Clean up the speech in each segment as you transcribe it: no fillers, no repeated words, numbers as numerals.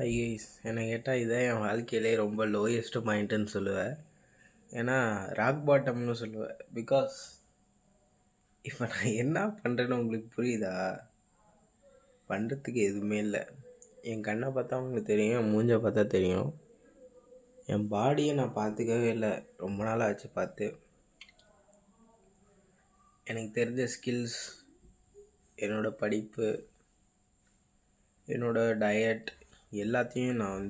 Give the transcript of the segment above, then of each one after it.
Ice என்னை கேட்டால் இதான் என் வாழ்க்கையிலே ரொம்ப லோயஸ்ட் பாயிண்ட்டுன்னு சொல்லுவேன். ஏன்னா ராக் பாட்டம்னு சொல்லுவேன். பிகாஸ் இப்போ நான் என்ன பண்ணுறேன்னு உங்களுக்கு புரியுதா? பண்ணுறதுக்கு எதுவுமே இல்லை. என் கண்ணை பார்த்தா உங்களுக்கு தெரியும், என் மூஞ்சை பார்த்தா தெரியும். என் பாடியை நான் பார்த்துக்கவே இல்லை, ரொம்ப நாள் ஆச்சு பார்த்து. எனக்கு தெரிஞ்ச ஸ்கில்ஸ், என்னோடய படிப்பு, என்னோடய டயட் எல்லாத்தையும் நான்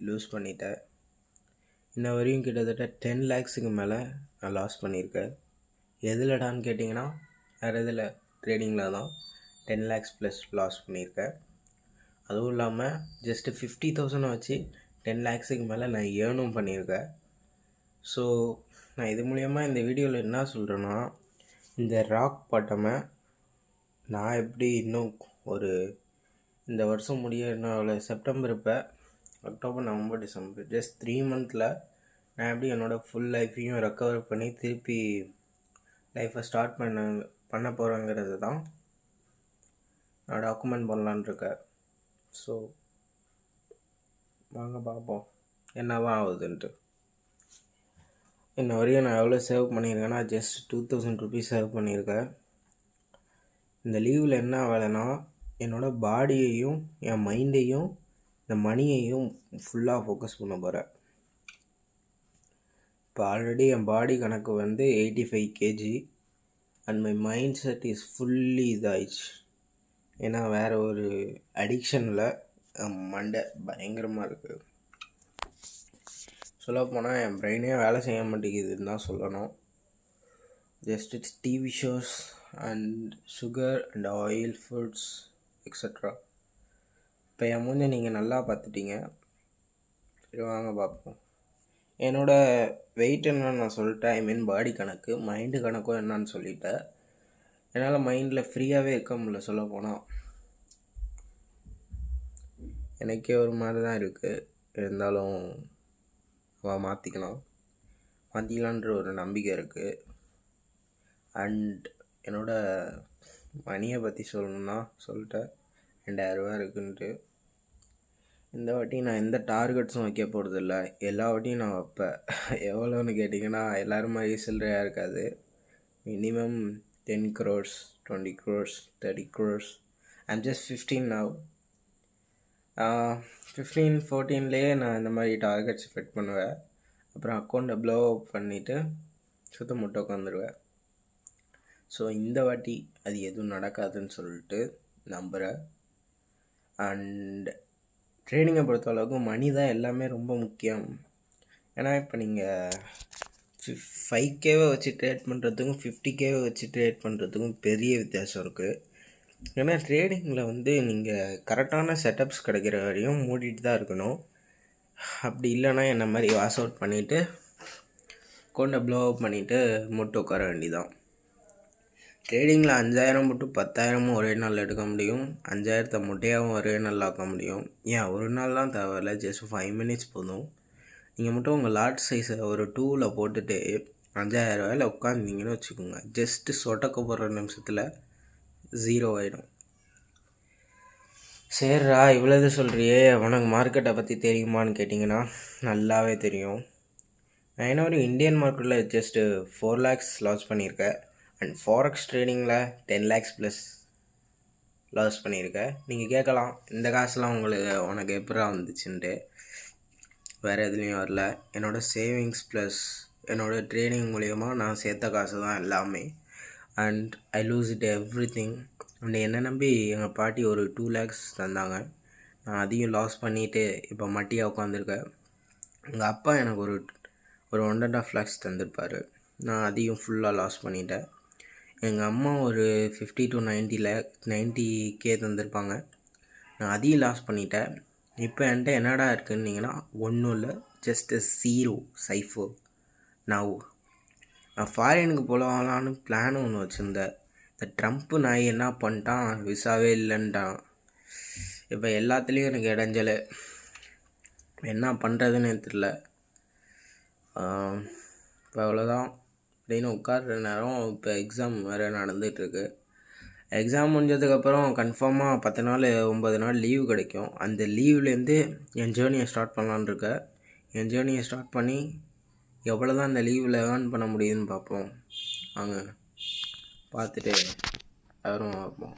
லூஸ் பண்ணிட்டேன். இன்ன வரையும் கிட்டத்தட்ட 10 lakhs மேலே நான் லாஸ் பண்ணியிருக்கேன். எதுலடான்னு கேட்டிங்கன்னா வேறு எதில், ட்ரேடிங்கில் தான் 10 lakhs ப்ளஸ் லாஸ் பண்ணியிருக்கேன். அதுவும் இல்லாமல் ஜஸ்ட்டு 50,000 வச்சு 10 lakhs மேலே நான் ஏர்னும் பண்ணியிருக்கேன். ஸோ நான் இது மூலயமா இந்த வீடியோவில் என்ன சொல்கிறேன்னா, இந்த ராக் பாட்டமை நான் எப்படி இன்னும் ஒரு இந்த வருஷம் முடிய என்ன செப்டம்பர், இப்போ October, November, December, just 3 months நான் எப்படி என்னோடய ஃபுல் லைஃப்பையும் ரெக்கவர் பண்ணி திருப்பி லைஃப்பை ஸ்டார்ட் பண்ண போகிறேங்கிறது தான் நான் டாக்குமெண்ட் பண்ணலான் இருக்கேன். ஸோ வாங்க பார்ப்போம் என்னதான் ஆகுதுன்ட்டு. இன்ன வரையும் நான் எவ்வளோ சேவ் பண்ணியிருக்கேன்னா ஜஸ்ட் 2000 rupees சேவ் பண்ணியிருக்கேன். இந்த லீவில் என்ன வேலைன்னா, என்னோடய பாடியையும் என் மைண்டையும் இந்த மணியையும் ஃபுல்லாக ஃபோக்கஸ் பண்ண போகிறேன். இப்போ ஆல்ரெடி என் பாடி கணக்கு 85 kg and my mindset is fully இதாகிடுச்சு. ஏன்னா வேறு ஒரு அடிக்ஷனில் மண்டை பயங்கரமாக இருக்குது. சொல்லப்போனால் என் பிரெயினே வேலை செய்ய மாட்டேங்குதுன்னு தான் சொல்லணும். Just it's TV shows and sugar and oil foods extra. இப்போ என் மூஞ்ச நீங்கள் நல்லா பார்த்துட்டீங்க. சரி வாங்க பார்ப்போம். என்னோடய வெயிட் என்னன்னு நான் சொல்லிட்டேன். ஐ மீன் பாடி கணக்கு. மைண்டு கணக்கும் என்னான்னு சொல்லிட்டேன். என்னால் மைண்டில் ஃப்ரீயாகவே இருக்க முடியல. சொல்ல போனால் எனக்கே ஒரு மாதிரி தான் இருக்குது. இருந்தாலும் மாற்றிக்கலான்ற ஒரு நம்பிக்கை இருக்குது. அண்ட் என்னோடய மணியை பற்றி சொல்லணுன்னா சொல்லிட்டேன், 2000 ரூபா இருக்குன்ட்டு. இந்த வாட்டி நான் எந்த டார்கெட்ஸும் வைக்க போகிறதில்ல. எல்லா வாட்டியும் நான் வைப்பேன். எவ்வளோன்னு கேட்டிங்கன்னா எல்லோரும் மாதிரி சில்லறையாக இருக்காது. Minimum 10 crores, 20 crores, 30 crores. I'm just 15 now. 15, 14லேயே நான் இந்த மாதிரி டார்கெட்ஸ் ஃபிட் பண்ணுவேன். அப்புறம் அக்கௌண்ட்டை ப்ளோ அப் பண்ணிவிட்டு சுத்த முட்டை உட்காந்துருவேன். ஸோ இந்த வாட்டி அது எதுவும் நடக்காதுன்னு சொல்லிட்டு நம்புகிறேன். அண்ட் ட்ரேடிங்கை பொறுத்த அளவுக்கு மணி தான் எல்லாமே ரொம்ப முக்கியம். ஏன்னா இப்போ நீங்கள் 5K வச்சு ட்ரேட் பண்ணுறதுக்கும் 50K வச்சு ட்ரேட் பண்ணுறதுக்கும் பெரிய வித்தியாசம் இருக்குது. ஏன்னா ட்ரேடிங்கில் நீங்கள் கரெக்டான செட்டப்ஸ் கிடைக்கிற வரையும் மூடிட்டு தான் இருக்கணும். அப்படி இல்லைன்னா என்ன மாதிரி வாஷ் அவுட் பண்ணிவிட்டு கொண்ட ப்ளோ அப் பண்ணிவிட்டு முட்டை உட்கார வேண்டிதான். ட்ரேடிங்கில் 5000 மட்டும் 10,000 ஒரே நாளில் எடுக்க முடியும். 5000 முட்டையாகவும் ஒரே நாளில் ஆக்க முடியும். ஏன் ஒரு நாள்லாம் தேவையில்ல, ஜஸ்ட் 5 minutes போதும். நீங்கள் மட்டும் உங்கள் லாட் சைஸை ஒரு 2ல் போட்டுட்டு 5000 ரூபாயில் உட்காந்துங்கன்னு வச்சுக்கோங்க. ஜஸ்ட்டு சொட்டக்க போடுற நிமிஷத்தில் 0 ஆகிடும். சரிடா இவ்வளோது சொல்கிறியே, உனக்கு மார்க்கெட்டை பற்றி தெரியுமான்னு கேட்டிங்கன்னா நல்லாவே தெரியும். நான் என்ன ஒரு இந்தியன் மார்க்கெட்டில் ஜஸ்ட்டு 4 lakhs லாஸ் பண்ணியிருக்கேன். அண்ட் ஃபாரெக்ஸ் ட்ரேடிங்கில் 10 lakhs ப்ளஸ் லாஸ் பண்ணியிருக்கேன். நீங்கள் கேட்கலாம், இந்த காசுலாம் உனக்கு எப்படா வந்துச்சுன்ட்டு. வேறு எதுலேயும் வரல. என்னோடய சேவிங்ஸ் ப்ளஸ் என்னோடய ட்ரேடிங் மூலயமா நான் சேர்த்த காசு தான் எல்லாமே. And I loose it everything. And என்னை நம்பி எங்கள் பாட்டி ஒரு 2 lakhs தந்தாங்க. நான் அதையும் லாஸ் பண்ணிவிட்டு இப்போ மட்டியாக உட்காந்துருக்கேன். எங்கள் அப்பா எனக்கு ஒரு 1.5 lakhs தந்திருப்பார். நான் அதையும் ஃபுல்லாக லாஸ் பண்ணிட்டேன். எங்கள் அம்மா ஒரு 50 to 90K தந்திருப்பாங்க. நான் அதையும் லாஸ் பண்ணிட்டேன். இப்போ என்கிட்ட என்னடா இருக்குன்னிங்கன்னா ஒன்றும் இல்லை, ஜஸ்ட்டு 0 நான் ஃபாரினுக்கு போகலான்னு பிளான் ஒன்று வச்சுருந்தேன். இந்த ட்ரம்ப்பு நாய் என்ன பண்ணிட்டான், விசாவே இல்லைன்ட்டான். இப்போ எல்லாத்துலேயும் எனக்கு இடைஞ்சல், என்ன பண்ணுறதுன்னு தெரில. இப்போ அவ்வளோதான் அப்படின்னு உட்கார்ற நேரம். இப்போ எக்ஸாம் வேறு நடந்துகிட்ருக்கு. எக்ஸாம் முடிஞ்சதுக்கப்புறம் கன்ஃபார்மாக 10 நாள் 9 நாள் லீவு கிடைக்கும். அந்த லீவ்லேருந்து என் ஜேர்னியை ஸ்டார்ட் பண்ணலான்னு இருக்கேன். என் ஜேர்னியை ஸ்டார்ட் பண்ணி எவ்வளோ தான் அந்த லீவில் ஏர்ன் பண்ண முடியுதுன்னு பார்ப்போம். வாங்க பார்த்துட்டு வரும் பார்ப்போம்.